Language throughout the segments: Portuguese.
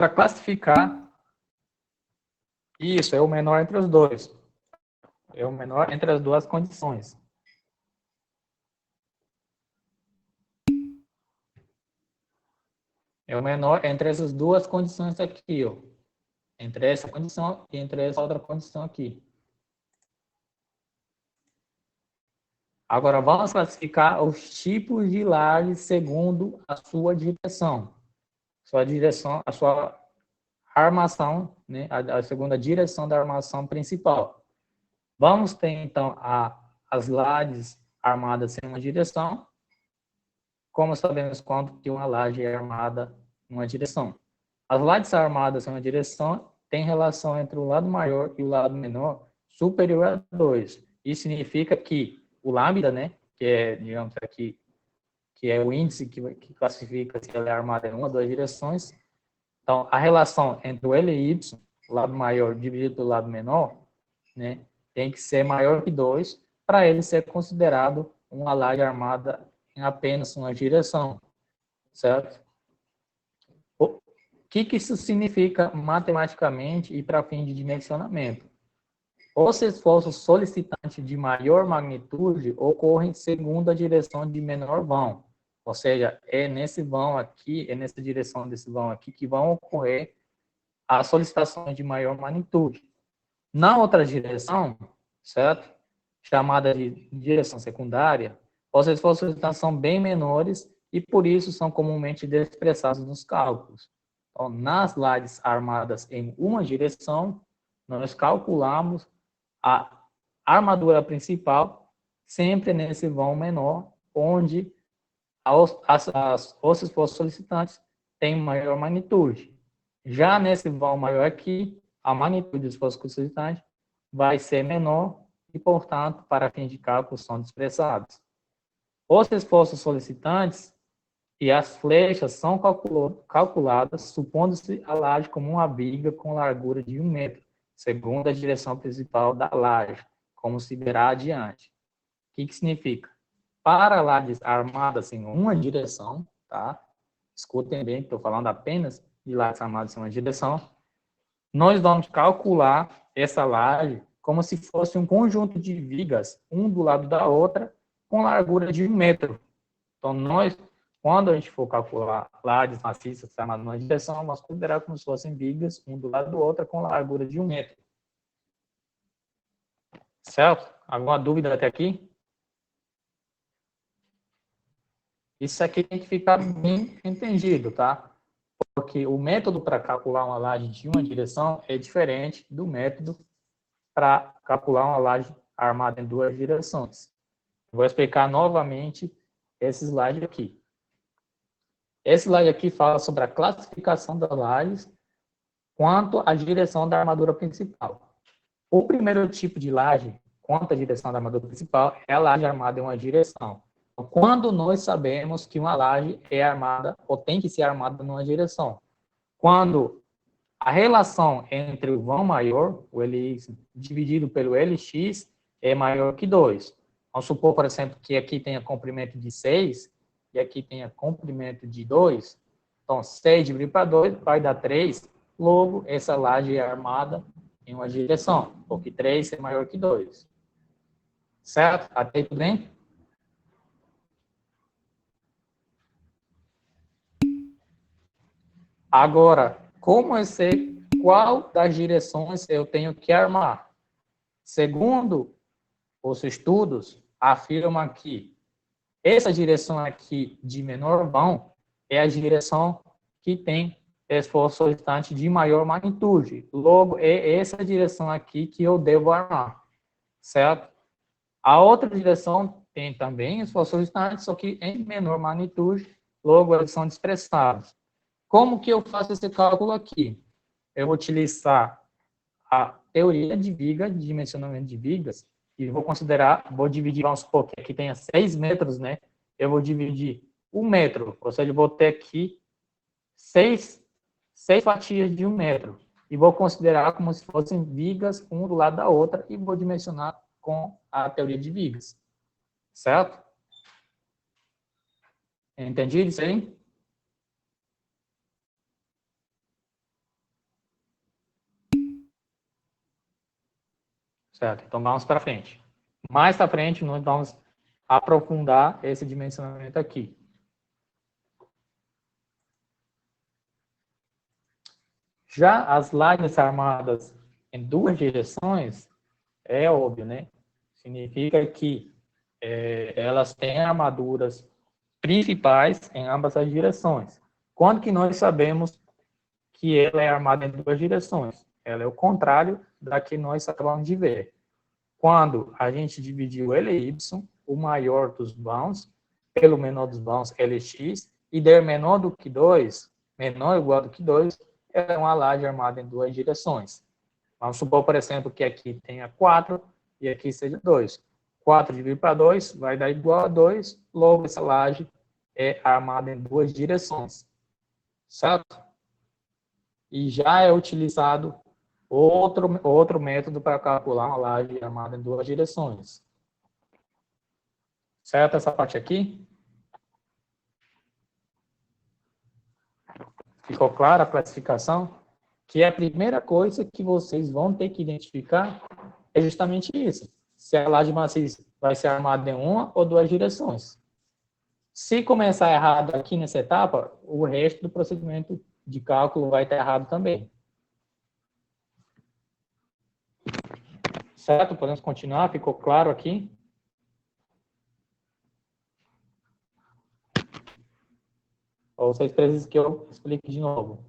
Para classificar, isso é o menor entre os dois. É o menor entre as duas condições. É o menor entre essas duas condições aqui, ó. Entre essa condição e entre essa outra condição aqui. Agora, vamos classificar os tipos de laje segundo a sua direção. Sua direção, a sua armação, né? A segunda direção da armação principal. Vamos ter, então, as lajes armadas em uma direção. Como sabemos quando que uma laje é armada em uma direção? As lajes armadas em uma direção têm relação entre o lado maior e o lado menor superior a 2. Isso significa que o lambda, né, que é, digamos aqui, que é o índice que classifica se ela é armada em uma ou duas direções. Então, a relação entre o L e Y, o lado maior dividido pelo lado menor, né, tem que ser maior que 2 para ele ser considerado uma laje armada em apenas uma direção, certo? O que isso significa matematicamente e para fim de dimensionamento? Os esforços solicitantes de maior magnitude ocorrem segundo a direção de menor vão. Ou seja, é nesse vão aqui, é nessa direção desse vão aqui que vão ocorrer as solicitações de maior magnitude. Na outra direção, certo? Chamada de direção secundária, os esforços solicitantes são bem menores e por isso são comumente expressados nos cálculos. Então, nas lajes armadas em uma direção, nós calculamos a armadura principal sempre nesse vão menor, onde os esforços solicitantes têm maior magnitude. Já nesse vão maior aqui, a magnitude dos esforços solicitantes vai ser menor e, portanto, para fim de cálculo, são expressados. Os esforços solicitantes e as flechas são calculadas supondo-se a laje como uma viga com largura de 1 metro, segundo a direção principal da laje, como se verá adiante. O que significa? Para lajes armadas em uma direção, tá? Escutem bem, estou falando apenas de lajes armadas em uma direção. Nós vamos calcular essa laje como se fosse um conjunto de vigas, um do lado da outra, com largura de 1 metro. Então, quando a gente for calcular lajes maciças armadas em uma direção, vamos considerar como se fossem vigas, um do lado do outro, com largura de 1 metro. Certo? Alguma dúvida até aqui? Isso aqui tem que ficar bem entendido, tá? Porque o método para calcular uma laje de uma direção é diferente do método para calcular uma laje armada em duas direções. Vou explicar novamente esse slide aqui. Esse slide aqui fala sobre a classificação das lajes quanto à direção da armadura principal. O primeiro tipo de laje, quanto à direção da armadura principal, é a laje armada em uma direção. Quando nós sabemos que uma laje é armada ou tem que ser armada numa direção? Quando a relação entre o vão maior, o Lx, dividido pelo Lx, é maior que 2. Vamos supor, por exemplo, que aqui tenha comprimento de 6 e aqui tenha comprimento de 2. Então, 6 dividido para 2 vai dar 3. Logo, essa laje é armada em uma direção, porque 3 é maior que 2. Certo? Até aí tudo bem? Agora, como eu sei qual das direções eu tenho que armar? Segundo os estudos, afirma que essa direção aqui de menor vão é a direção que tem esforço solitante de maior magnitude. Logo, é essa direção aqui que eu devo armar, certo? A outra direção tem também esforço solitante, só que em menor magnitude, logo eles são expressados. Como que eu faço esse cálculo aqui? Eu vou utilizar a teoria de viga, de dimensionamento de vigas, e vou dividir, vamos supor que aqui tenha 6 metros, né? Eu vou dividir 1 metro, ou seja, eu vou ter aqui 6 fatias de 1 metro. E vou considerar como se fossem vigas, um do lado da outra, e vou dimensionar com a teoria de vigas. Certo? Entendido isso aí? certo? Então, vamos para frente. Mais para frente, nós vamos aprofundar esse dimensionamento aqui. Já as lajes armadas em duas direções, é óbvio, né? Significa que elas têm armaduras principais em ambas as direções. Quando que nós sabemos que ela é armada em duas direções? Ela é o contrário da que nós acabamos de ver. Quando a gente dividiu LY, o maior dos vãos, pelo menor dos vãos, LX, e der menor do que 2, menor ou igual do que 2, é uma laje armada em duas direções. Vamos supor, por exemplo, que aqui tenha 4 e aqui seja 2. 4 dividido para 2 vai dar igual a 2, logo essa laje é armada em duas direções. Certo? E já é utilizado outro método para calcular uma laje armada em duas direções. Certo essa parte aqui? Ficou clara a classificação? Que a primeira coisa que vocês vão ter que identificar é justamente isso. Se a laje maciça vai ser armada em uma ou duas direções. Se começar errado aqui nessa etapa, o resto do procedimento de cálculo vai estar errado também. Certo? Podemos continuar? Ficou claro aqui? Ou vocês precisam que eu explique de novo?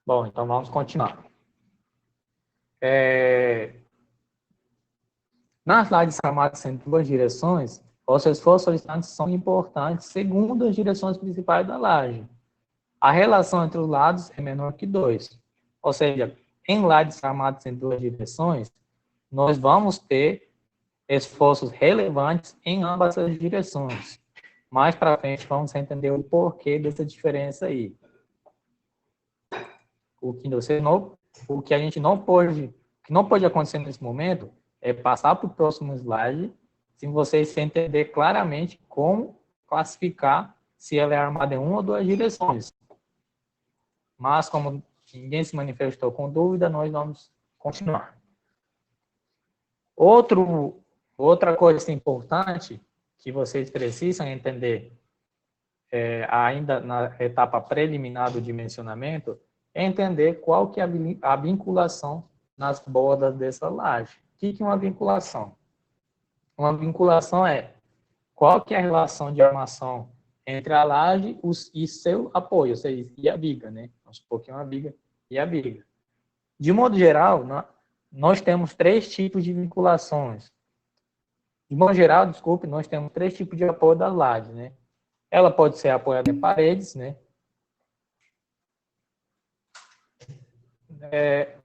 Bom, então vamos continuar. Nas lajes armadas em duas direções, os esforços horizontais são importantes segundo as direções principais da laje. A relação entre os lados é menor que 2. Ou seja, em lajes armadas em duas direções, nós vamos ter esforços relevantes em ambas as direções. Mais para frente, vamos entender o porquê dessa diferença aí. O que a gente não pode acontecer nesse momento é passar para o próximo slide sem vocês entender claramente como classificar se ela é armada em uma ou duas direções. Mas, como ninguém se manifestou com dúvida, nós vamos continuar. Outra coisa importante que vocês precisam entender ainda na etapa preliminar do dimensionamento é entender qual que é a vinculação nas bordas dessa laje. O que é uma vinculação? Uma vinculação é qual que é a relação de armação entre a laje e seu apoio, ou seja, e a viga, né? Vamos supor que é uma viga e a viga. De modo geral, nós temos três tipos de vinculações. De modo geral, desculpe, nós temos três tipos de apoio das lajes, né? Ela pode ser apoiada em paredes, né?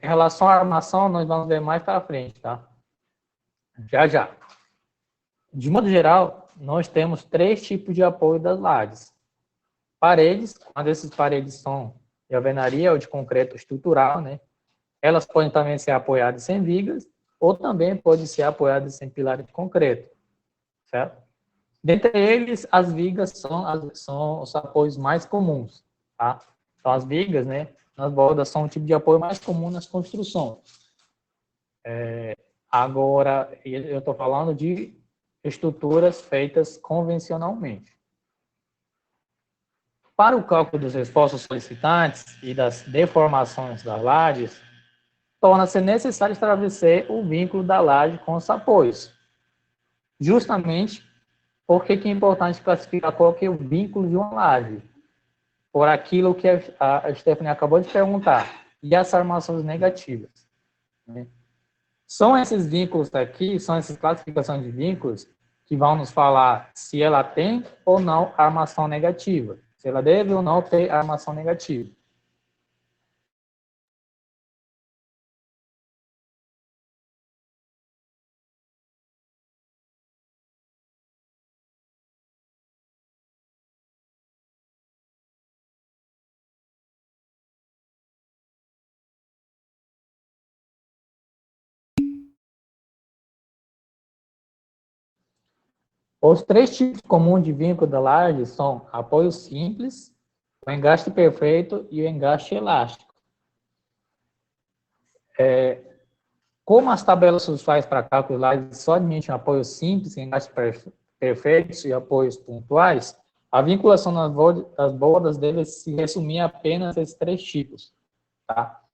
Em relação à armação, nós vamos ver mais para frente, tá? Já, já. De modo geral, nós temos três tipos de apoio das lajes. Paredes, quando essas paredes são de alvenaria ou de concreto estrutural, né? Elas podem também ser apoiadas em vigas ou também podem ser apoiadas em pilares de concreto, certo? Dentre eles, as vigas são os apoios mais comuns, tá? Então, as vigas, né, nas bordas são o tipo de apoio mais comum nas construções. Agora, eu estou falando de estruturas feitas convencionalmente. Para o cálculo dos esforços solicitantes e das deformações das lajes, torna-se necessário estabelecer o vínculo da laje com os apoios. Justamente porque que é importante classificar qual que é o vínculo de uma laje. Por aquilo que a Stephanie acabou de perguntar. E as armações negativas. Né? São esses vínculos aqui, são essas classificações de vínculos que vão nos falar se ela tem ou não armação negativa. Se ela deve ou não ter armação negativa. Os três tipos comuns de vínculo da laje são apoio simples, o engaste perfeito e o engaste elástico. Como as tabelas usuais para cálculo de laje só admitem apoio simples, engaste perfeitos e apoios pontuais, a vinculação das bordas deve se resumir apenas a esses três tipos. Tá?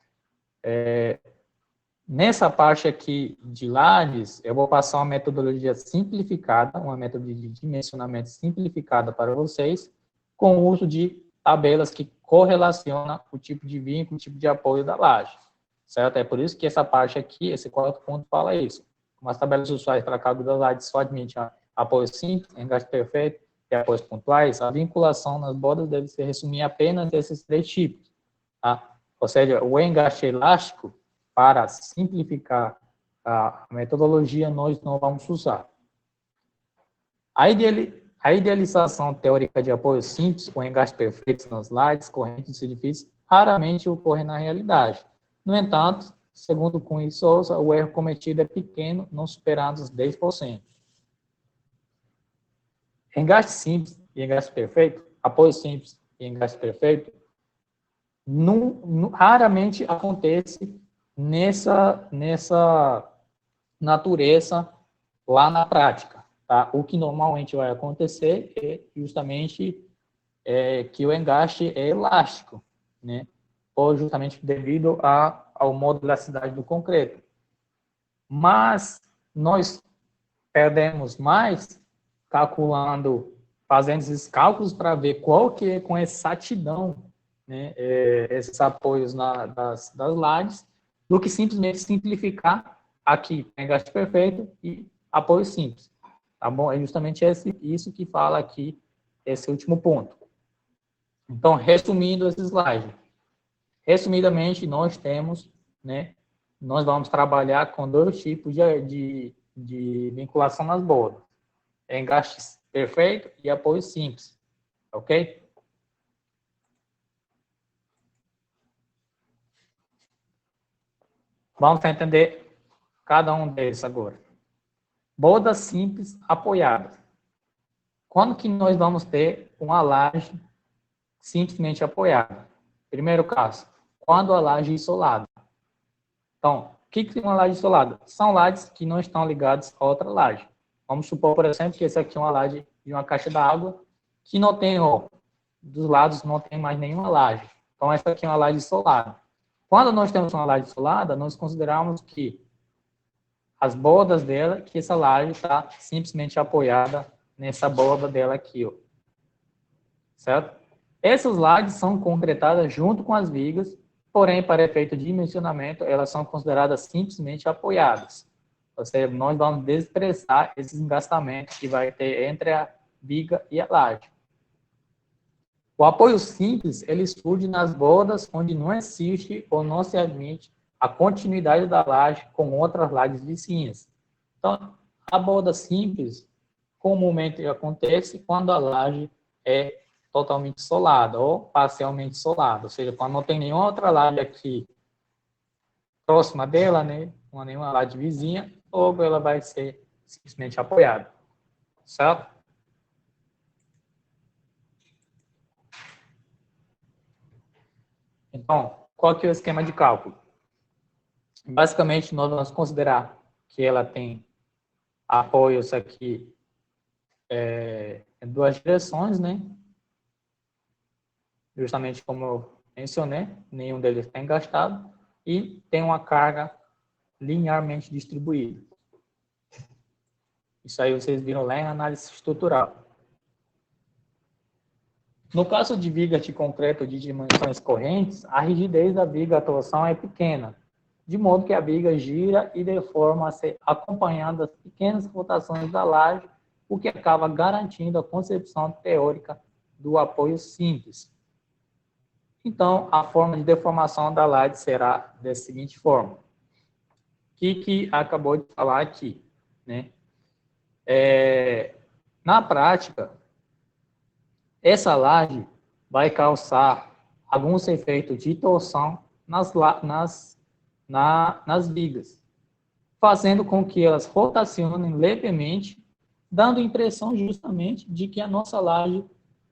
Nessa parte aqui de lajes, eu vou passar uma metodologia simplificada, uma metodologia de dimensionamento simplificada para vocês, com o uso de tabelas que correlacionam o tipo de vínculo, o tipo de apoio da laje. Certo? É por isso que essa parte aqui, esse quarto ponto fala isso. Como as tabelas usuais para cálculo da laje só admitem apoio simples, engaste perfeito e apoios pontuais, a vinculação nas bordas deve se resumir apenas a esses três tipos. Tá? Ou seja, o engaste elástico, para simplificar a metodologia, nós não vamos usar. A idealização teórica de apoio simples com engaste perfeito nas lajes, correntes e edifícios raramente ocorre na realidade. No entanto, segundo Cunha e Souza, o erro cometido é pequeno, não superando os 10%. Engaste simples e engaste perfeito, apoio simples e engaste perfeito, raramente acontece nessa natureza lá na prática. Tá? O que normalmente vai acontecer é justamente que o engaste é elástico, né? Ou justamente devido ao modularidade do concreto. Mas nós perdemos mais fazendo esses cálculos para ver qual que é com exatidão, né, esses apoios das lajes, do que simplesmente simplificar aqui, engaste perfeito e apoio simples. Tá bom? É justamente isso que fala aqui, esse último ponto. Então, resumindo esse slide. Resumidamente, nós temos, né, nós vamos trabalhar com dois tipos de vinculação nas bordas. Engaste perfeito e apoio simples. Ok? Vamos entender cada um deles agora. Bordas simples apoiadas. Quando que nós vamos ter uma laje simplesmente apoiada? Primeiro caso, quando a laje é isolada. Então, o que é uma laje isolada? São lajes que não estão ligadas a outra laje. Vamos supor, por exemplo, que essa aqui é uma laje de uma caixa d'água que não tem, dos lados não tem mais nenhuma laje. Então, essa aqui é uma laje isolada. Quando nós temos uma laje isolada, nós consideramos que as bordas dela, que essa laje está simplesmente apoiada nessa borda dela aqui, ó. Certo? Essas lajes são concretadas junto com as vigas, porém, para efeito de dimensionamento, elas são consideradas simplesmente apoiadas. Ou seja, nós vamos desprezar esses engastamentos que vai ter entre a viga e a laje. O apoio simples, ele surge nas bordas onde não existe ou não se admite a continuidade da laje com outras lajes vizinhas. Então, a borda simples comumente acontece quando a laje é totalmente solada ou parcialmente solada, ou seja, quando não tem nenhuma outra laje aqui próxima dela, né, nenhuma laje vizinha, ou ela vai ser simplesmente apoiada, certo? Então, qual que é o esquema de cálculo? Basicamente, nós vamos considerar que ela tem apoios aqui em duas direções, né? Justamente como eu mencionei, nenhum deles está engastado, e tem uma carga linearmente distribuída. Isso aí vocês viram lá em análise estrutural. No caso de vigas de concreto de dimensões correntes, a rigidez da viga, a torção é pequena, de modo que a viga gira e deforma-se acompanhando as pequenas rotações da laje, o que acaba garantindo a concepção teórica do apoio simples. Então, a forma de deformação da laje será da seguinte forma. Que acabou de falar aqui, né? Na prática, essa laje vai causar alguns efeitos de torção nas vigas, fazendo com que elas rotacionem levemente dando a impressão justamente de que a nossa laje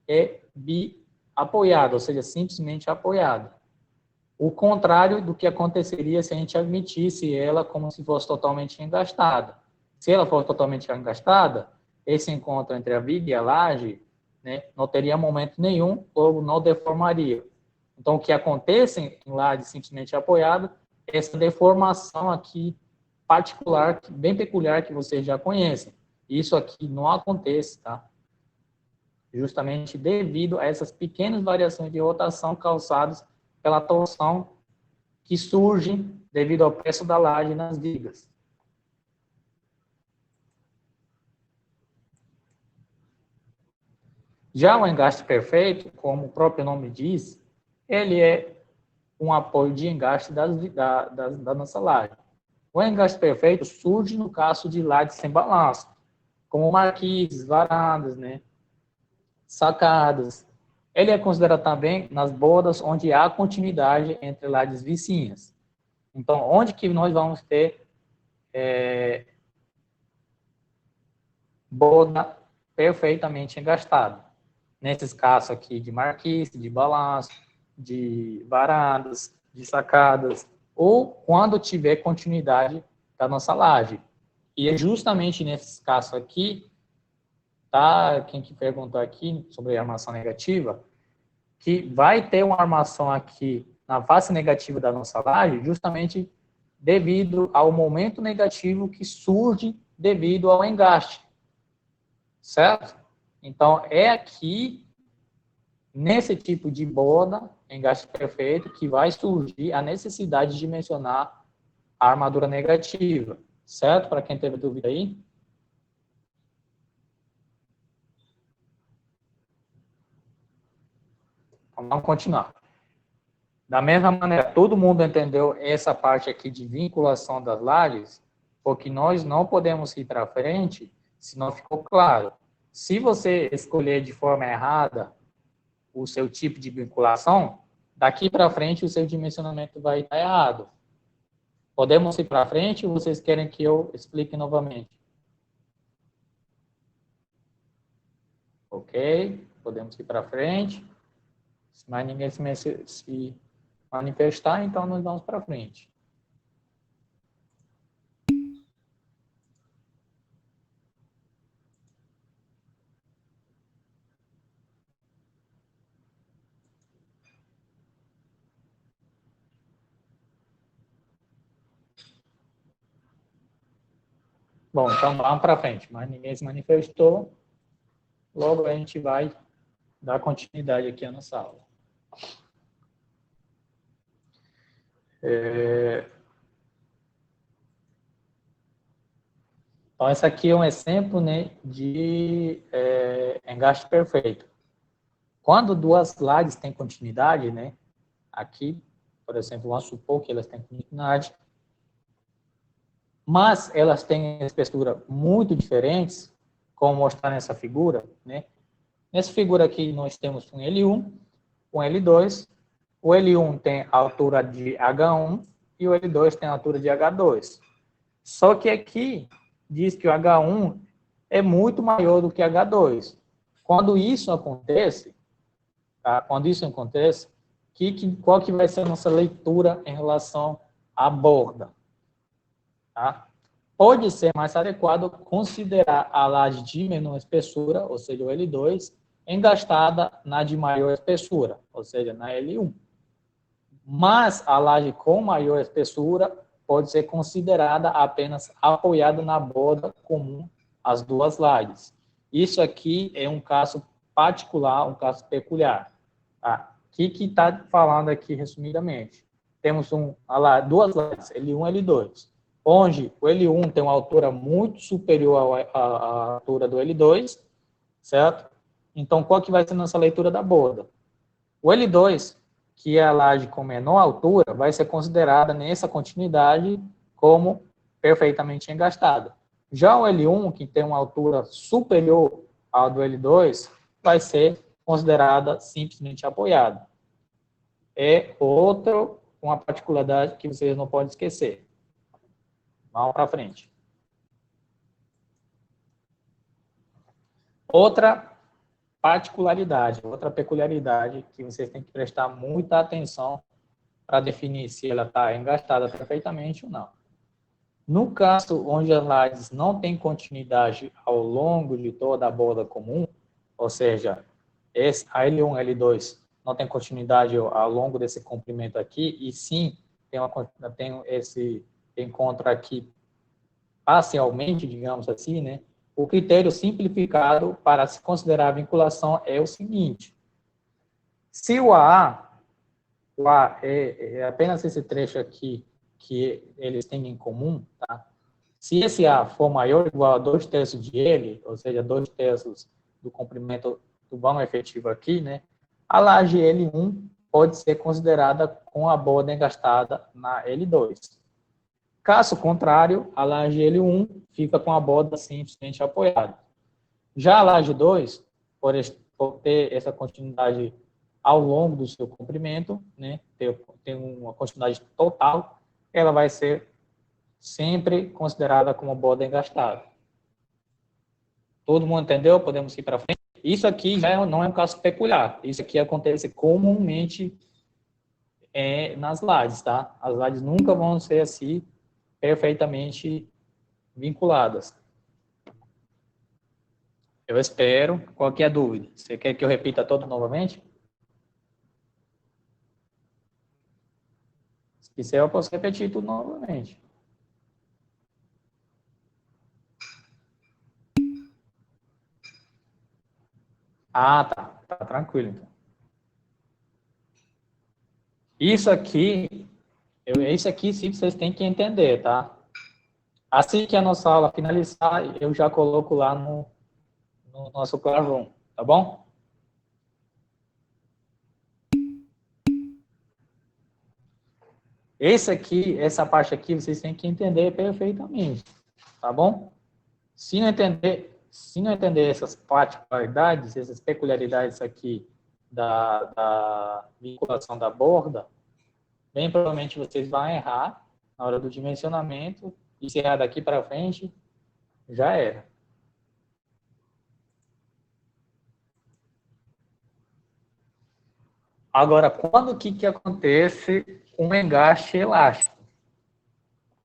é bi-apoiada, ou seja, simplesmente apoiada. O contrário do que aconteceria se a gente admitisse ela como se fosse totalmente engastada. Se ela for totalmente engastada, esse encontro entre a viga e a laje, né, não teria momento nenhum ou não deformaria. Então, o que acontece em laje simplesmente apoiada é essa deformação aqui particular, bem peculiar, que vocês já conhecem. Isso aqui não acontece, tá? Justamente devido a essas pequenas variações de rotação causadas pela torção que surge devido ao peso da laje nas vigas. Já o engaste perfeito, como o próprio nome diz, ele é um apoio de engaste da nossa laje. O engaste perfeito surge no caso de lajes sem balanço, como marquises, varandas, né, sacadas. Ele é considerado também nas bordas onde há continuidade entre lajes vizinhas. Então, onde que nós vamos ter borda perfeitamente engastada? Nesses casos aqui de marquise, de balanço, de varandas, de sacadas, ou quando tiver continuidade da nossa laje. E é justamente nesses casos aqui, tá? Quem que perguntou aqui sobre a armação negativa, que vai ter uma armação aqui na face negativa da nossa laje, justamente devido ao momento negativo que surge devido ao engaste, certo? Então, é aqui, nesse tipo de borda, engaste perfeito, que vai surgir a necessidade de mencionar a armadura negativa, certo? Para quem teve dúvida aí. Vamos continuar. Da mesma maneira, todo mundo entendeu essa parte aqui de vinculação das lajes, porque nós não podemos ir para frente se não ficou claro. Se você escolher de forma errada o seu tipo de vinculação, daqui para frente o seu dimensionamento vai estar errado. Podemos ir para frente ou vocês querem que eu explique novamente? Ok, podemos ir para frente. Se mais ninguém se manifestar, então nós vamos para frente. Bom, então vamos para frente. Mas ninguém se manifestou. Logo a gente vai dar continuidade aqui à nossa aula. Então, esse aqui é um exemplo, né, de engaste perfeito. Quando duas lajes têm continuidade, né, aqui, por exemplo, vamos supor que elas têm continuidade, mas elas têm espessura muito diferentes, como mostrar nessa figura, né? Nessa figura aqui nós temos um L1, um L2, o L1 tem a altura de H1 e o L2 tem a altura de H2. Só que aqui diz que o H1 é muito maior do que H2. Quando isso acontece, tá? Qual que vai ser a nossa leitura em relação à borda? Tá? Pode ser mais adequado considerar a laje de menor espessura, ou seja, o L2, engastada na de maior espessura, ou seja, na L1. Mas a laje com maior espessura pode ser considerada apenas apoiada na borda comum às duas lajes. Isso aqui é um caso particular, um caso peculiar. Tá? O que está falando aqui resumidamente? Temos duas lajes, L1 e L2, onde o L1 tem uma altura muito superior à altura do L2, certo? Então, qual que vai ser a nossa leitura da borda? O L2, que é a laje com menor altura, vai ser considerada nessa continuidade como perfeitamente engastada. Já o L1, que tem uma altura superior ao do L2, vai ser considerada simplesmente apoiada. É uma particularidade que vocês não podem esquecer. Vamos para frente. Outra particularidade, outra peculiaridade que vocês têm que prestar muita atenção para definir se ela está engastada perfeitamente ou não. No caso onde as lajes não têm continuidade ao longo de toda a borda comum, ou seja, a L1, L2 não tem continuidade ao longo desse comprimento aqui, e sim tem esse encontro aqui parcialmente, digamos assim, né? O critério simplificado para se considerar a vinculação é o seguinte: se o A é apenas esse trecho aqui que eles têm em comum, tá? Se esse A for maior ou igual a 2/3 de ele, ou seja, 2/3 do comprimento do vão efetivo aqui, né? A laje L1 pode ser considerada com a borda engastada na L2. Caso contrário, a laje L1 fica com a borda simplesmente apoiada. Já a laje 2, por ter essa continuidade ao longo do seu comprimento, né, tem uma continuidade total, ela vai ser sempre considerada como borda engastada. Todo mundo entendeu? Podemos ir para frente? Isso aqui já não é um caso peculiar. Isso aqui acontece comumente nas lajes, tá? As lajes nunca vão ser assim perfeitamente vinculadas. Eu espero. Qualquer dúvida? Você quer que eu repita todo novamente? Se quiser, eu posso repetir tudo novamente. Ah, tá. Tá tranquilo, então. Isso aqui sim vocês têm que entender, tá? Assim que a nossa aula finalizar, eu já coloco lá no nosso Classroom, tá bom? Essa parte aqui, vocês têm que entender perfeitamente, tá bom? Se não entender essas particularidades, essas peculiaridades aqui da vinculação da borda, bem provavelmente vocês vão errar na hora do dimensionamento, e se errar daqui para frente, já era. Agora, quando que acontece um engaste elástico?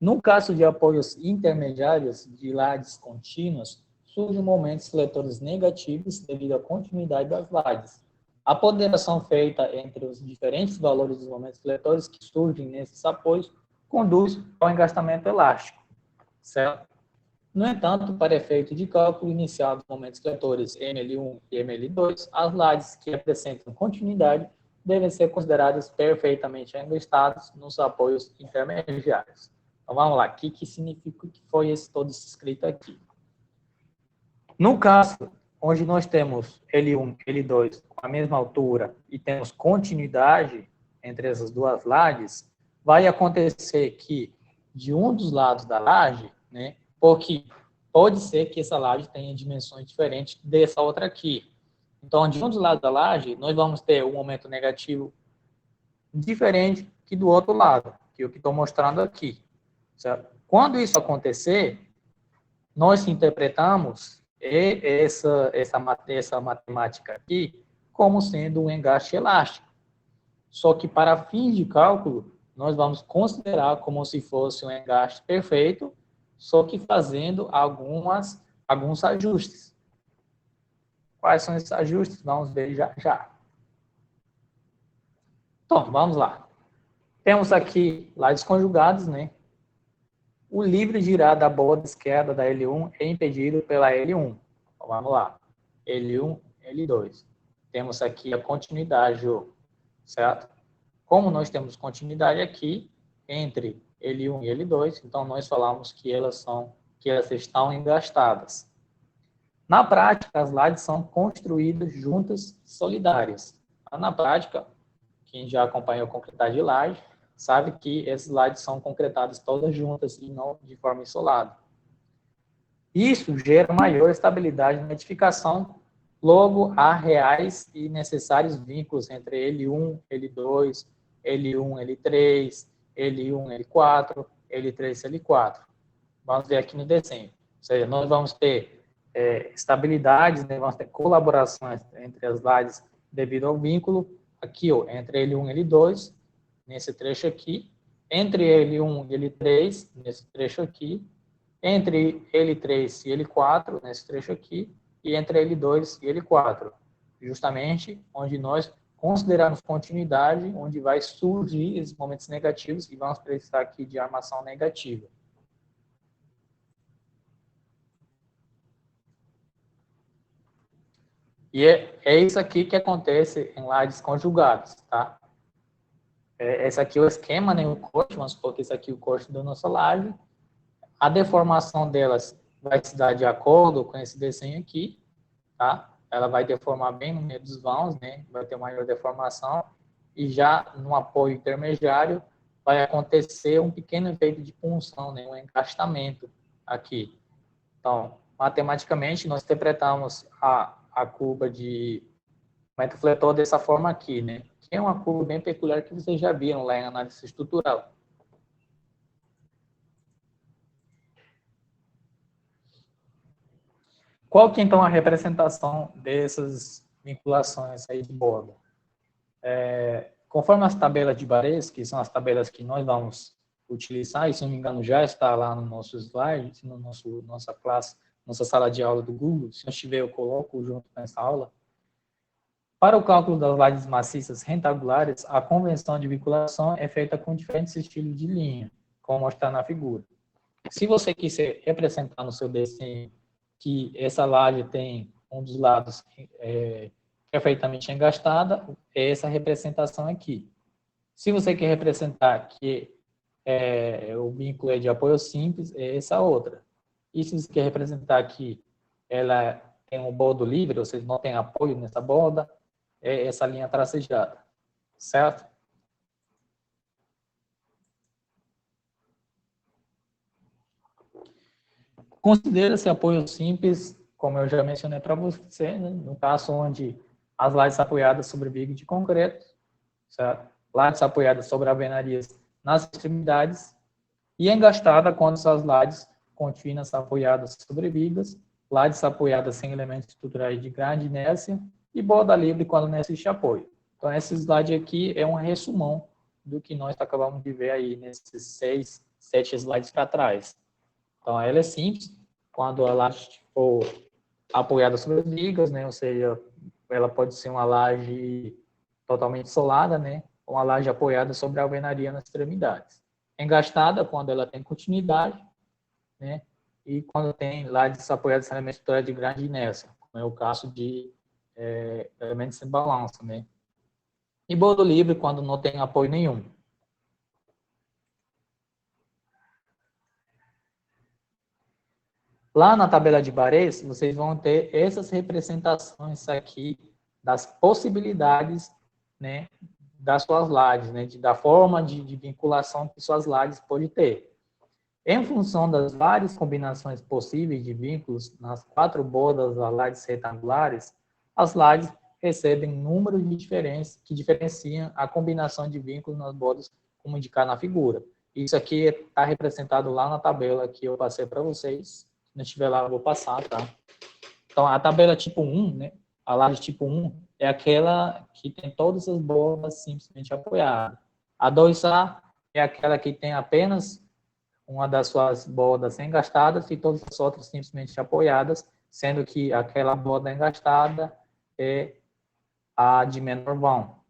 No caso de apoios intermediários de lajes contínuas, surgem momentos seletores negativos devido à continuidade das lajes. A ponderação feita entre os diferentes valores dos momentos seletores que surgem nesses apoios conduz ao engastamento elástico, certo? No entanto, para efeito de cálculo inicial dos momentos seletores ML1 e ML2, as lajes que apresentam continuidade devem ser consideradas perfeitamente engastadas nos apoios intermediários. Então, vamos lá. O que significa que foi todo esse escrito aqui? No caso, onde nós temos L1 e L2 com a mesma altura e temos continuidade entre essas duas lajes, vai acontecer que de um dos lados da laje, né, porque pode ser que essa laje tenha dimensões diferentes dessa outra aqui. Então, de um dos lados da laje, nós vamos ter um momento negativo diferente que do outro lado, que é o que estou mostrando aqui. Certo? Quando isso acontecer, nós interpretamos essa matemática aqui como sendo um engaste elástico. Só que para fins de cálculo, nós vamos considerar como se fosse um engaste perfeito, só que fazendo alguns ajustes. Quais são esses ajustes? Vamos ver já. Então, vamos lá. Temos aqui lajes conjugadas, né? O livre girar da borda esquerda da L1 é impedido pela L1. Então, vamos lá. L1, L2. Temos aqui a continuidade, certo? Como nós temos continuidade aqui entre L1 e L2, então nós falamos que elas estão engastadas. Na prática, as lajes são construídas juntas solidárias. Na prática, quem já acompanhou a concretagem de laje, sabe que esses lajes são concretadas todas juntas e não de forma isolada. Isso gera maior estabilidade na edificação, logo há reais e necessários vínculos entre L1, L2, L1, L3, L1, L4, L3, L4. Vamos ver aqui no desenho. Ou seja, nós vamos ter estabilidades, né? Vamos ter colaborações entre as lajes devido ao vínculo, aqui, ó, entre L1 e L2, nesse trecho aqui, entre L1 e L3, nesse trecho aqui, entre L3 e L4, nesse trecho aqui, e entre L2 e L4, justamente onde nós consideramos continuidade, onde vai surgir esses momentos negativos e vamos precisar aqui de armação negativa. E é isso aqui que acontece em lajes conjugadas, tá? Esse aqui é o esquema, né, o corte, vamos supor que esse aqui é o corte da nossa laje. A deformação delas vai se dar de acordo com esse desenho aqui, tá? Ela vai deformar bem no meio dos vãos, né? Vai ter maior deformação. E já no apoio intermediário vai acontecer um pequeno efeito de punção, né? Um encaixamento aqui. Então, matematicamente, nós interpretamos a curva de momento fletor dessa forma aqui, né? Que é uma curva bem peculiar que vocês já viram lá em análise estrutural. Qual que, então, a representação dessas vinculações aí de borda? Conforme as tabelas de Bares, que são as tabelas que nós vamos utilizar, e se não me engano já está lá no nosso slide, no nossa classe, nossa sala de aula do Google, se não estiver eu coloco junto com essa aula. Para o cálculo das lajes maciças retangulares, a convenção de vinculação é feita com diferentes estilos de linha, como está na figura. Se você quiser representar no seu desenho que essa laje tem um dos lados perfeitamente engastada, é essa representação aqui. Se você quer representar que o vínculo é de apoio simples, é essa outra. E se você quer representar que ela tem um bordo livre, ou seja, não tem apoio nessa borda, é essa linha tracejada, certo? Considera-se apoio simples, como eu já mencionei para você, né? No caso onde as lajes apoiadas sobre vigas de concreto, certo? Lajes apoiadas sobre alvenarias nas extremidades, e engastada quando as lajes contínuas apoiadas sobre vigas, lajes apoiadas sem elementos estruturais de grande inércia e borda livre quando não existe apoio. Então, esse slide aqui é um resumão do que nós acabamos de ver aí nesses 7 slides para trás. Então, ela é simples, quando a laje for apoiada sobre as vigas, né? Ou seja, ela pode ser uma laje totalmente solada, né? Ou uma laje apoiada sobre a alvenaria nas extremidades. Engastada, quando ela tem continuidade, né? E quando tem lajes apoiadas em elementos estruturais de grande inércia, como é o caso de elementos sem balanço, né? E bordo livre, quando não tem apoio nenhum. Lá na tabela de Bares, vocês vão ter essas representações aqui das possibilidades, né, das suas lajes, né, da forma de vinculação que suas lajes podem ter. Em função das várias combinações possíveis de vínculos nas 4 bordas das lajes retangulares, as lajes recebem números de diferença que diferenciam a combinação de vínculos nas bordas, como indicado na figura. Isso aqui está representado lá na tabela que eu passei para vocês. Se não estiver lá, eu vou passar, tá? Então, a tabela tipo 1, né? A laje tipo 1 é aquela que tem todas as bordas simplesmente apoiadas. A 2A é aquela que tem apenas uma das suas bordas engastadas e todas as outras simplesmente apoiadas, sendo que aquela borda engastada é a de menor vão.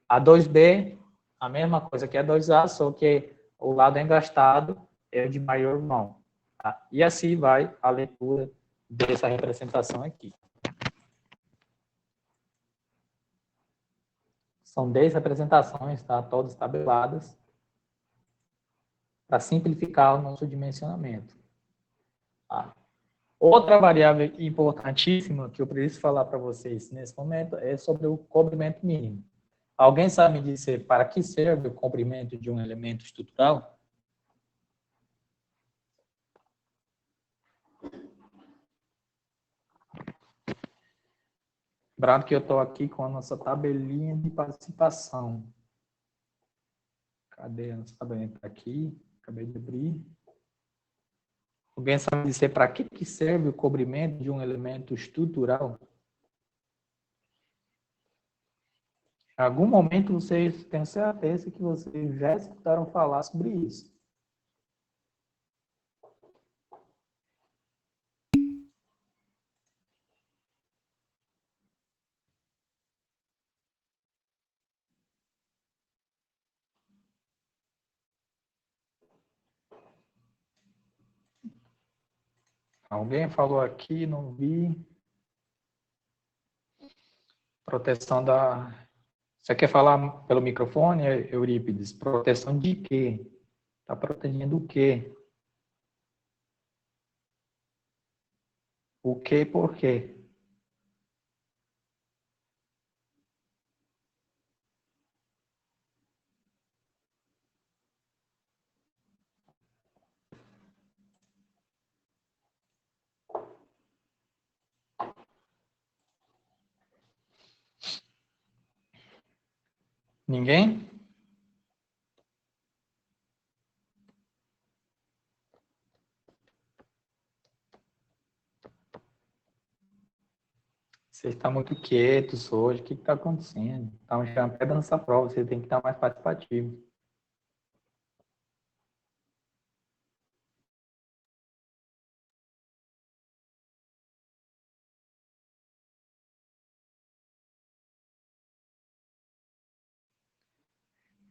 A 2B, a mesma coisa que a 2A, só que o lado engastado é o de maior vão. Tá? E assim vai a leitura dessa representação aqui. São 10 representações, tá? Todas tabeladas, para simplificar o nosso dimensionamento. Tá? Outra variável importantíssima que eu preciso falar para vocês nesse momento é sobre o comprimento mínimo. Alguém sabe me dizer para que serve o comprimento de um elemento estrutural? Lembrando que eu estou aqui com a nossa tabelinha de participação. Cadê a nossa tabelinha? Está aqui, acabei de abrir. Alguém sabe dizer para que serve o cobrimento de um elemento estrutural? Em algum momento vocês têm certeza que vocês já escutaram falar sobre isso. Alguém falou aqui, não vi. Proteção da. Você quer falar pelo microfone, Eurípides? Proteção de quê? Está protegendo o quê? O quê e por quê? Ninguém? Você está muito quietos hoje. O que está acontecendo? Está uma pedra nessa prova. Você tem que estar mais participativo.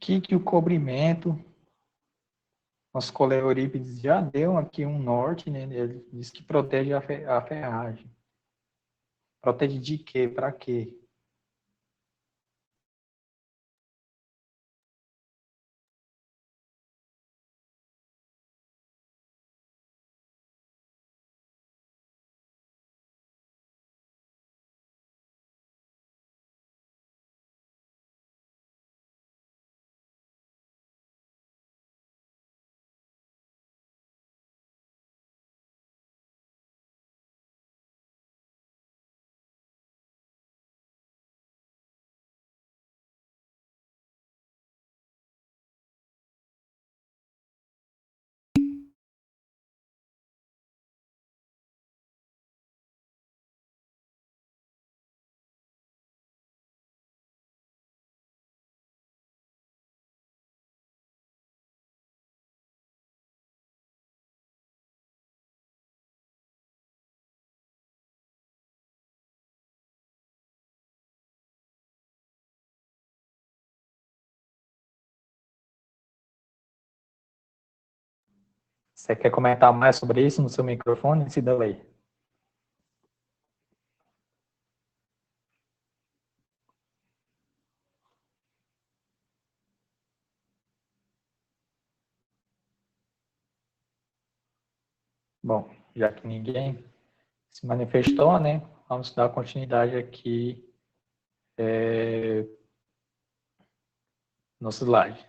Que o cobrimento, nosso colega Eurípides já deu aqui um norte, né? Ele diz que protege a ferragem. Protege de quê? Para quê? Você quer comentar mais sobre isso no seu microfone, Cidalei? Bom, já que ninguém se manifestou, né? Vamos dar continuidade aqui no slide.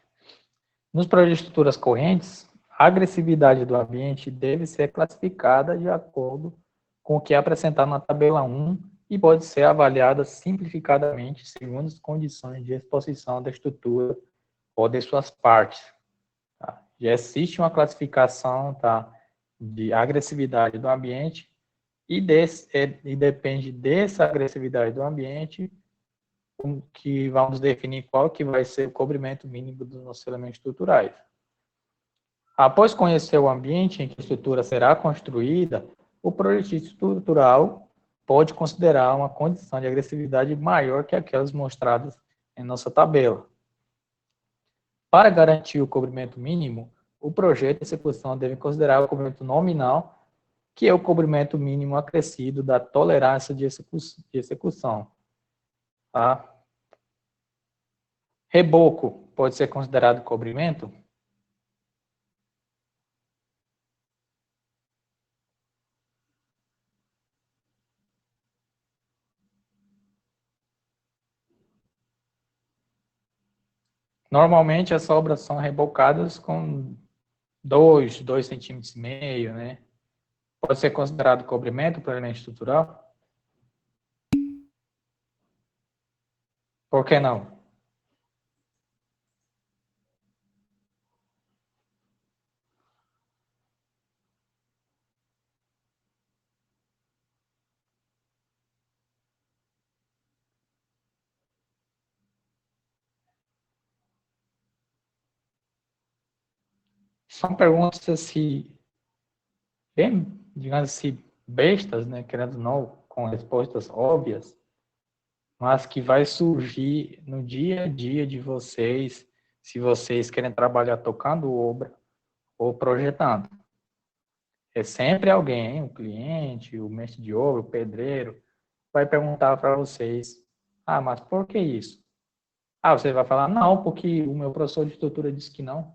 Nos projetos de estruturas correntes, a agressividade do ambiente deve ser classificada de acordo com o que é apresentado na tabela 1 e pode ser avaliada simplificadamente segundo as condições de exposição da estrutura ou de suas partes. Tá? Já existe uma classificação, tá, de agressividade do ambiente e depende dessa agressividade do ambiente que vamos definir qual que vai ser o cobrimento mínimo dos nossos elementos estruturais. Após conhecer o ambiente em que a estrutura será construída, o projetista estrutural pode considerar uma condição de agressividade maior que aquelas mostradas em nossa tabela. Para garantir o cobrimento mínimo, o projeto de execução deve considerar o cobrimento nominal, que é o cobrimento mínimo acrescido da tolerância de execução. Tá? Reboco pode ser considerado cobrimento? Normalmente as obras são rebocadas com 2 centímetros e meio, né? Pode ser considerado cobrimento para elemento estrutural? Por que não? São perguntas assim, bem, digamos assim, bestas, né, querendo ou não, com respostas óbvias, mas que vai surgir no dia a dia de vocês, se vocês querem trabalhar tocando obra ou projetando. É sempre alguém, um cliente, o mestre de obra, o pedreiro, vai perguntar para vocês, mas por que isso? Você vai falar, não, porque o meu professor de estrutura disse que não.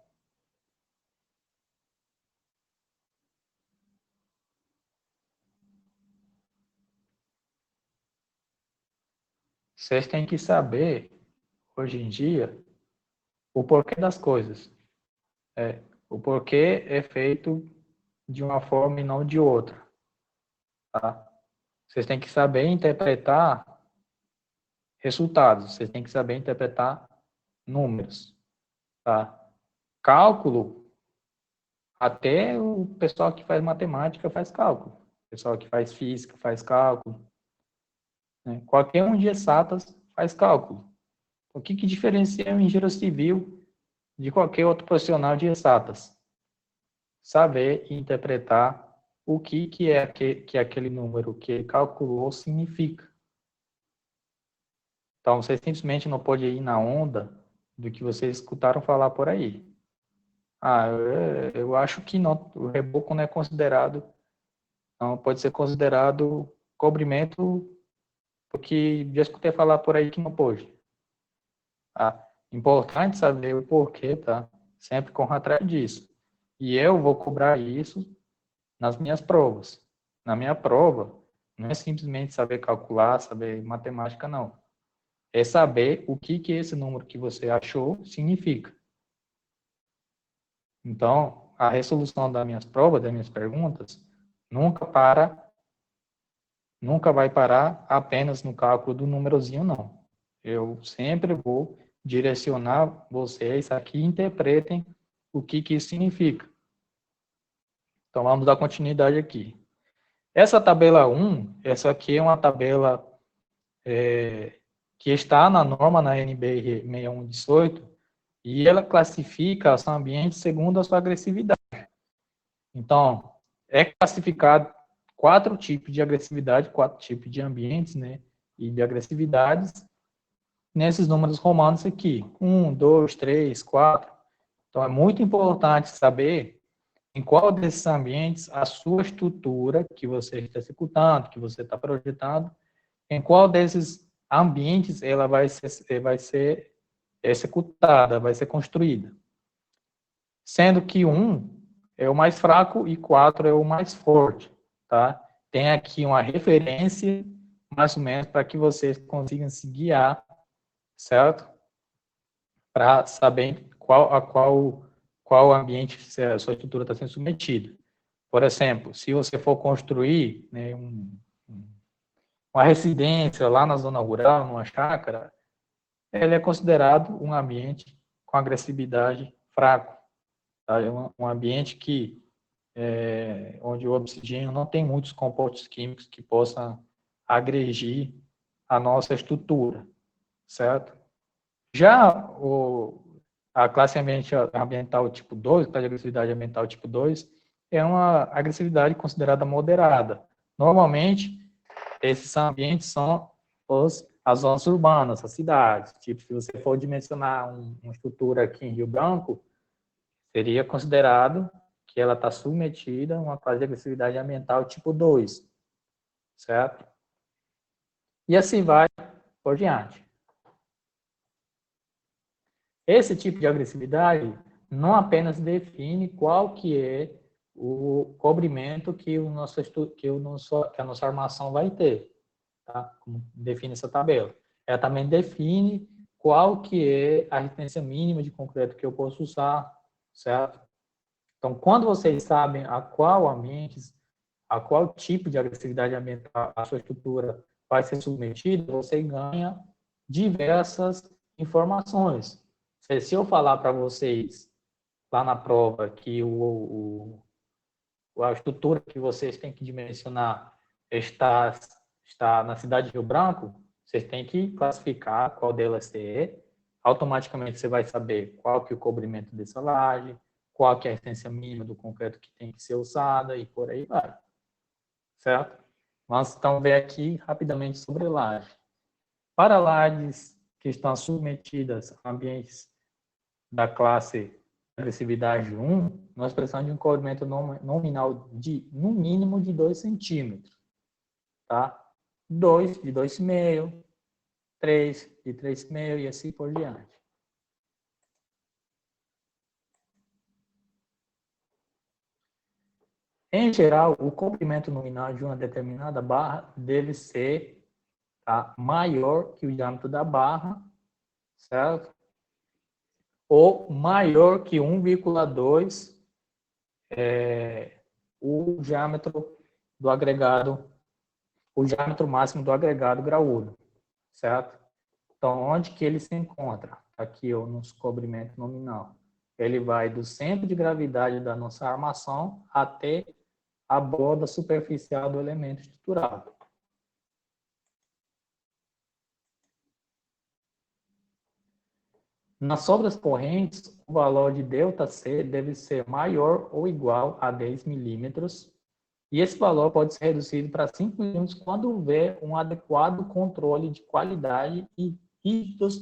Vocês têm que saber, hoje em dia, o porquê das coisas. O porquê é feito de uma forma e não de outra. Tá? Vocês têm que saber interpretar resultados, vocês têm que saber interpretar números. Tá? Cálculo, até o pessoal que faz matemática faz cálculo. O pessoal que faz física faz cálculo. Né? Qualquer um de exatas faz cálculo. O que diferencia um engenheiro civil de qualquer outro profissional de exatas? Saber interpretar o que é que aquele número que ele calculou significa. Então, você simplesmente não pode ir na onda do que vocês escutaram falar por aí. Eu acho que não, o reboco não é considerado, não pode ser considerado cobrimento, porque já escutei falar por aí que não pode. Tá? Importante saber o porquê, tá? Sempre corra atrás disso. E eu vou cobrar isso nas minhas provas. Na minha prova, não é simplesmente saber calcular, saber matemática, não. É saber o que esse número que você achou significa. Então, a resolução das minhas provas, das minhas perguntas, nunca vai parar apenas no cálculo do númerozinho, não. Eu sempre vou direcionar vocês a que interpretem o que isso significa. Então, vamos dar continuidade aqui. Essa tabela 1, essa aqui é uma tabela que está na norma na NBR 6118, e ela classifica os ambientes segundo a sua agressividade. Então, é classificado 4 tipos de agressividade, 4 tipos de ambientes, né, e de agressividades, nesses números romanos aqui, 1, 2, 3, 4. Então, é muito importante saber em qual desses ambientes a sua estrutura que você está executando, que você está projetando, em qual desses ambientes ela vai ser executada, vai ser construída. Sendo que 1 é o mais fraco e 4 é o mais forte, tá? Tem aqui uma referência, mais ou menos, para que vocês consigam se guiar, certo? Para saber qual ambiente a sua estrutura está sendo submetida. Por exemplo, se você for construir, né, uma residência lá na zona rural, numa chácara, ele é considerado um ambiente com agressividade fraco. Tá? É um ambiente onde o oxigênio não tem muitos compostos químicos que possam agredir a nossa estrutura, certo? Já a classe ambiental tipo 2, classe de agressividade ambiental tipo 2, é uma agressividade considerada moderada. Normalmente, esses ambientes são as zonas urbanas, as cidades. Tipo, se você for dimensionar uma estrutura aqui em Rio Branco, seria considerado que ela está submetida a uma classe de agressividade ambiental tipo 2, certo? E assim vai por diante. Esse tipo de agressividade não apenas define qual que é o cobrimento que a nossa armação vai ter, tá? Como define essa tabela. Ela também define qual que é a resistência mínima de concreto que eu posso usar, certo? Então, quando vocês sabem a qual tipo de agressividade ambiental a sua estrutura vai ser submetida, você ganha diversas informações. Se eu falar para vocês lá na prova que a estrutura que vocês têm que dimensionar está, está na cidade de Rio Branco, vocês têm que classificar qual delas é. Automaticamente você vai saber qual que é o cobrimento dessa laje, qual que é a resistência mínima do concreto que tem que ser usada e por aí vai. Certo? Vamos então ver aqui rapidamente sobre laje. Para lajes que estão submetidas a ambientes da classe agressividade 1, nós precisamos de um cobrimento nominal de, no mínimo, de 2 centímetros. Tá? 2 de 2,5, 3 de 3,5 e assim por diante. Em geral, o comprimento nominal de uma determinada barra deve ser, tá, maior que o diâmetro da barra, certo? Ou maior que 1,2 o diâmetro do agregado, o diâmetro máximo do agregado graúdo, certo? Então, onde que ele se encontra? Aqui, ó, no cobrimento nominal. Ele vai do centro de gravidade da nossa armação até a borda superficial do elemento estrutural. Nas sobras correntes, o valor de ΔC deve ser maior ou igual a 10 milímetros, e esse valor pode ser reduzido para 5 milímetros quando houver um adequado controle de qualidade e rígidos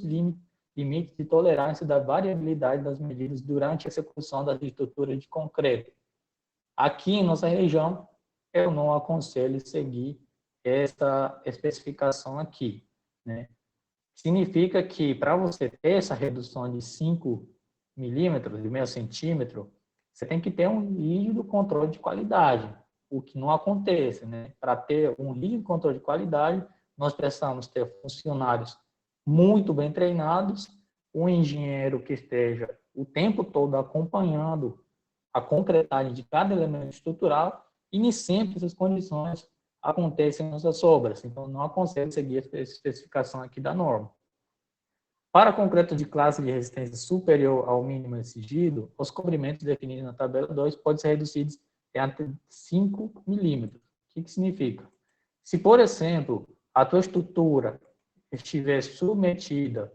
limites de tolerância da variabilidade das medidas durante a execução das estruturas de concreto. Aqui em nossa região, eu não aconselho seguir essa especificação aqui, né? Significa que para você ter essa redução de 5 milímetros, de meio centímetro, você tem que ter um rígido controle de qualidade, o que não acontece, né? Para ter um rígido controle de qualidade, nós precisamos ter funcionários muito bem treinados, um engenheiro que esteja o tempo todo acompanhando a concretagem de cada elemento estrutural, e nem sempre essas condições acontecem nas obras. Então, não aconselho seguir a especificação aqui da norma. Para concreto de classe de resistência superior ao mínimo exigido, os cobrimentos definidos na tabela 2 podem ser reduzidos até 5 milímetros. O que significa? Se, por exemplo, a tua estrutura estiver submetida,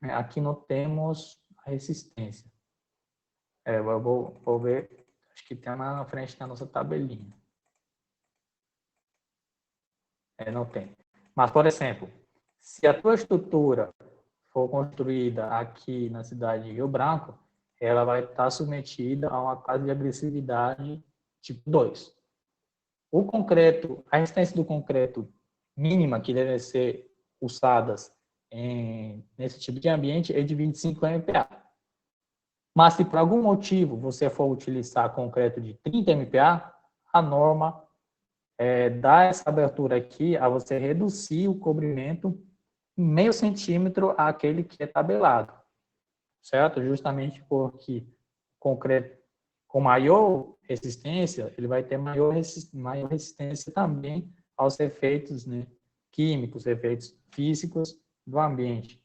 aqui não temos a resistência. Eu vou ver, acho que tem lá na frente da nossa tabelinha. Não tem. Mas, por exemplo, se a tua estrutura for construída aqui na cidade de Rio Branco, ela vai estar submetida a uma classe de agressividade tipo 2. O concreto, a resistência do concreto mínima que deve ser usadas nesse tipo de ambiente é de 25 MPa. Mas se por algum motivo você for utilizar concreto de 30 MPa, a norma dá essa abertura aqui a você reduzir o cobrimento meio centímetro àquele que é tabelado, certo? Justamente porque concreto com maior resistência, ele vai ter maior resistência também aos efeitos, né, químicos, efeitos físicos do ambiente.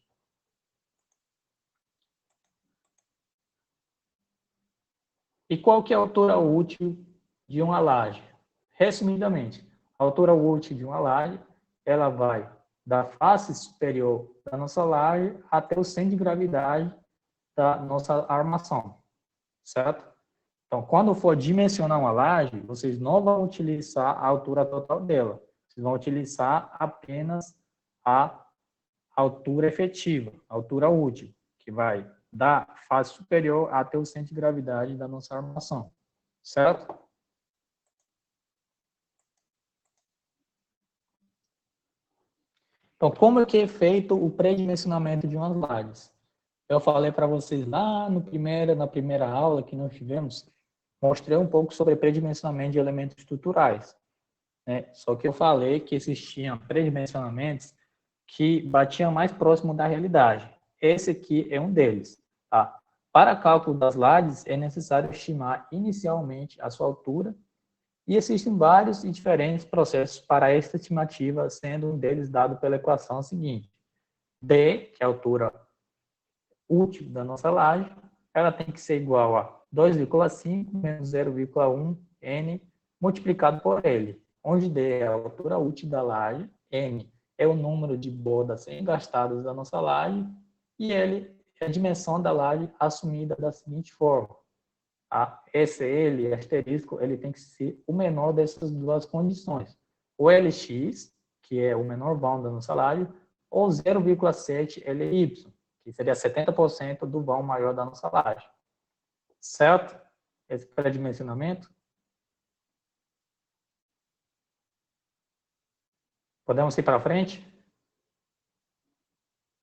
E qual que é a altura útil de uma laje? Resumidamente, a altura útil de uma laje, ela vai da face superior da nossa laje até o centro de gravidade da nossa armação, certo? Então, quando for dimensionar uma laje, vocês não vão utilizar a altura total dela, vocês vão utilizar apenas a altura efetiva, a altura útil, que vai da face superior até o centro de gravidade da nossa armação, certo? Então, como é que é feito o pré-dimensionamento de umas lajes? Eu falei para vocês lá na primeira aula que nós tivemos, mostrei um pouco sobre pré-dimensionamento de elementos estruturais, né? Só que eu falei que existiam pré-dimensionamentos que batiam mais próximo da realidade. Esse aqui é um deles. Tá? Para cálculo das lajes, é necessário estimar inicialmente a sua altura, e existem vários e diferentes processos para esta estimativa, sendo um deles dado pela equação seguinte: D, que é a altura útil da nossa laje, ela tem que ser igual a 2,5 menos 0,1 N multiplicado por L, onde D é a altura útil da laje, N é o número de bordas engastadas da nossa laje e L é a dimensão da laje assumida da seguinte forma: a SL, asterisco, ele tem que ser o menor dessas duas condições. O LX, que é o menor vão do salário, ou 0,7 LY, que seria 70% do vão maior da nossa laje. Certo? Esse pré-dimensionamento. Podemos ir para frente?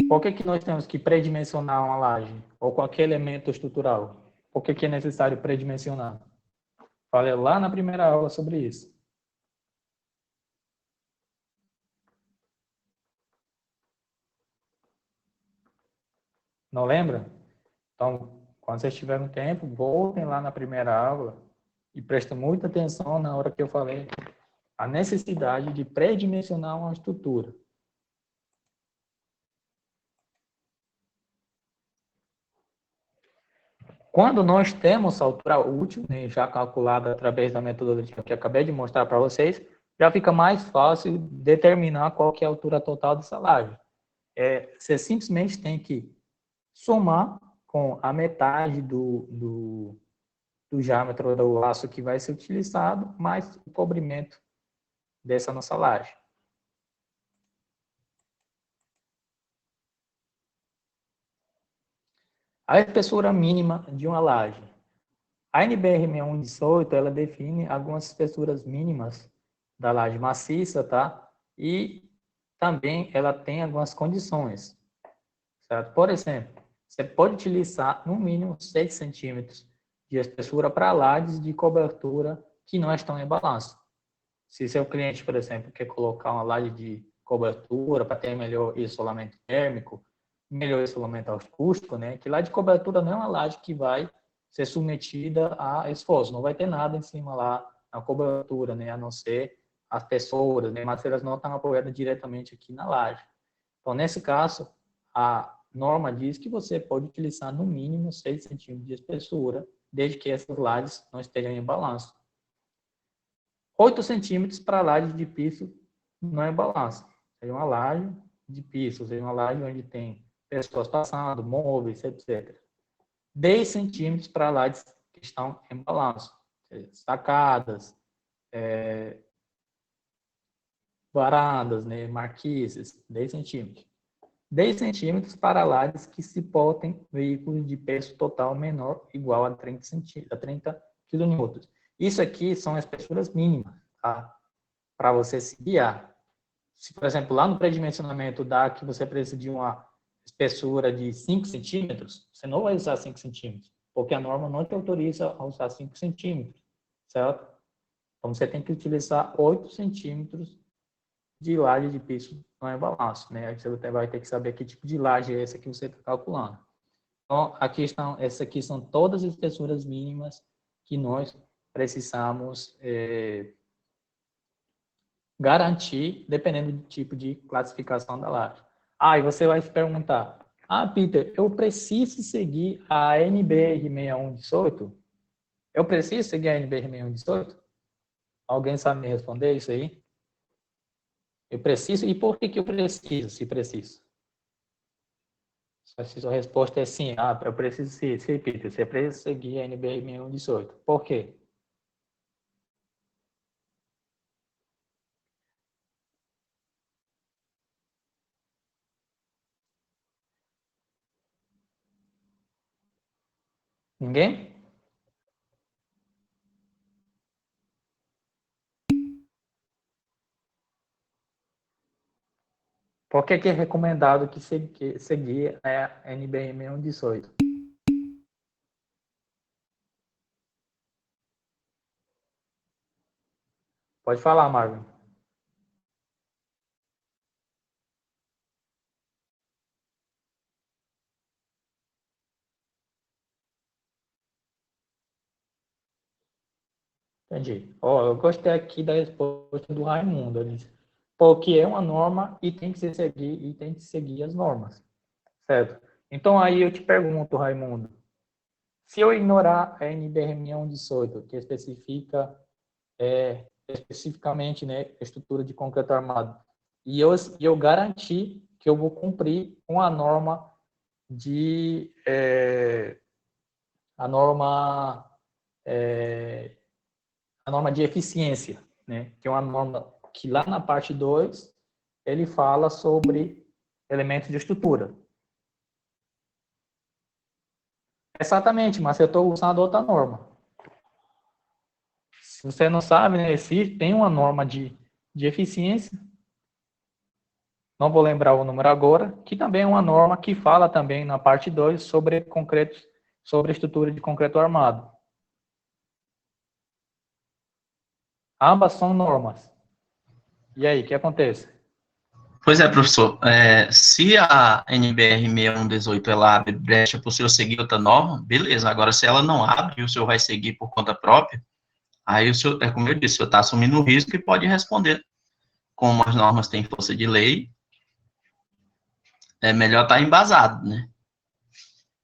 Por que nós temos que pré-dimensionar uma laje? Ou qualquer elemento estrutural? Por que é necessário pré-dimensionar? Falei lá na primeira aula sobre isso. Não lembra? Então, quando vocês tiverem tempo, voltem lá na primeira aula e prestem muita atenção na hora que eu falei a necessidade de pré-dimensionar uma estrutura. Quando nós temos a altura útil, né, já calculada através da metodologia que eu acabei de mostrar para vocês, já fica mais fácil determinar qual que é a altura total dessa laje. Você simplesmente tem que somar com a metade do diâmetro do aço que vai ser utilizado, mais o cobrimento dessa nossa laje. A espessura mínima de uma laje. A NBR 6118, ela define algumas espessuras mínimas da laje maciça, tá? E também ela tem algumas condições, certo? Por exemplo, você pode utilizar no mínimo 6 centímetros de espessura para lajes de cobertura que não estão em balanço. Se seu cliente, por exemplo, quer colocar uma laje de cobertura para ter melhor isolamento térmico, melhor isolamento acústico, né? Que laje de cobertura não é uma laje que vai ser submetida a esforço, não vai ter nada em cima lá na cobertura, né? A não ser as tesouras, né? Mas elas não estão apoiadas diretamente aqui na laje. Então, nesse caso, a norma diz que você pode utilizar no mínimo 6 centímetros de espessura, desde que essas lajes não estejam em balanço. 8 centímetros para laje de piso não é balanço. Seria uma laje de piso, seria uma laje onde tem pessoas passando, móveis, etc. 10 centímetros para lajes que estão em balanço. Sacadas, varandas, né, marquises, 10 centímetros. 10 centímetros para lajes que suportem veículos de peso total menor ou igual a 30 kN. Isso aqui são as espessuras mínimas, tá? Para você se guiar. Se, por exemplo, lá no pré-dimensionamento dá que você precisa de uma espessura de 5 centímetros, você não vai usar 5 centímetros, porque a norma não te autoriza a usar 5 centímetros, certo? Então, você tem que utilizar 8 centímetros de laje de piso não é balanço, né? Aí você vai ter que saber que tipo de laje é essa que você está calculando. Então, essas aqui são todas as espessuras mínimas que nós precisamos garantir, dependendo do tipo de classificação da laje. E você vai se perguntar, Peter, eu preciso seguir a NBR 6118? Eu preciso seguir a NBR 6118? Alguém sabe me responder isso aí? Eu preciso? E por que eu preciso, se preciso? Se a resposta é sim, eu preciso sim, Peter, você precisa seguir a NBR 6118. Por quê? Ninguém? Por que é recomendado que seguir a NBR 6118? Pode falar, Marvin. Entendi. Eu gostei aqui da resposta do Raimundo. Ele disse, porque é uma norma e tem que seguir as normas. Certo? Então aí eu te pergunto, Raimundo, se eu ignorar a NBR 6118, que especifica especificamente, né, estrutura de concreto armado, e eu garantir que eu vou cumprir com a norma a norma de eficiência, né? Que é uma norma que lá na parte 2 ele fala sobre elementos de estrutura. Exatamente, mas eu estou usando outra norma. Se você não sabe, né, tem uma norma de eficiência, não vou lembrar o número agora, que também é uma norma que fala também na parte 2 sobre concreto, sobre estrutura de concreto armado. Ambas são normas. E aí, o que acontece? Pois é, professor. Se a NBR 6118 ela abre brecha para o senhor seguir outra norma, beleza. Agora, se ela não abre e o senhor vai seguir por conta própria, aí o senhor, é como eu disse, o senhor está assumindo o risco e pode responder. Como as normas têm força de lei, é melhor estar embasado, né?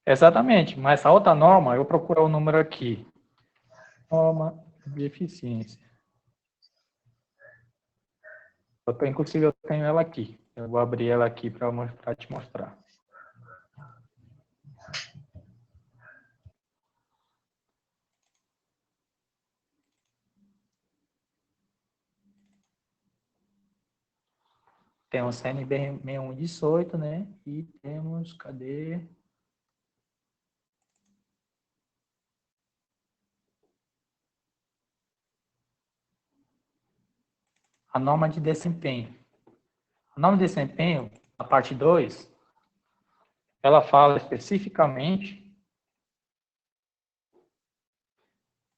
Exatamente, mas a outra norma, eu vou procurar o número aqui. Norma de eficiência. Inclusive, eu tenho ela aqui. Eu vou abrir ela aqui para te mostrar. Temos CNB 6118, né? E temos, cadê? A norma de desempenho. A norma de desempenho, a parte 2, ela fala especificamente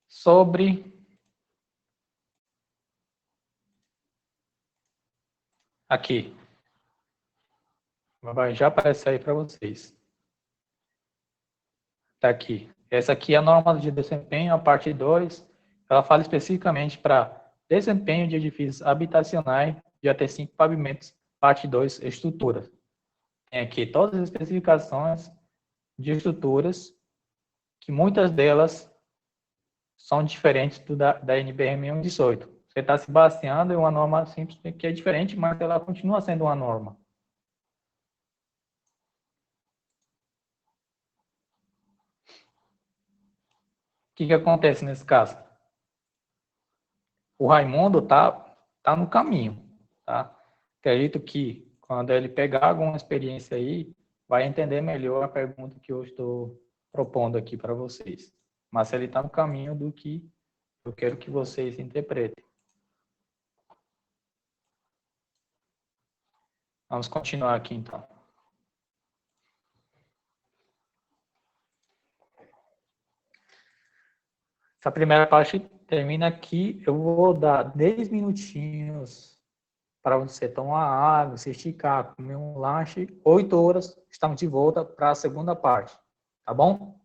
sobre aqui. Já aparece aí para vocês. Está aqui. Essa aqui é a norma de desempenho, a parte 2. Ela fala especificamente para desempenho de edifícios habitacionais de até 5 pavimentos, parte 2, estruturas. Tem aqui todas as especificações de estruturas, que muitas delas são diferentes da NBR 6118. Você está se baseando em uma norma simples que é diferente, mas ela continua sendo uma norma. O que acontece nesse caso? O Raimundo tá no caminho, tá? Acredito que quando ele pegar alguma experiência aí, vai entender melhor a pergunta que eu estou propondo aqui para vocês. Mas ele está no caminho do que eu quero que vocês interpretem. Vamos continuar aqui, então. Essa primeira parte termina aqui. Eu vou dar 10 minutinhos para você tomar água, se esticar, comer um lanche. 8 horas, estamos de volta para a segunda parte. Tá bom?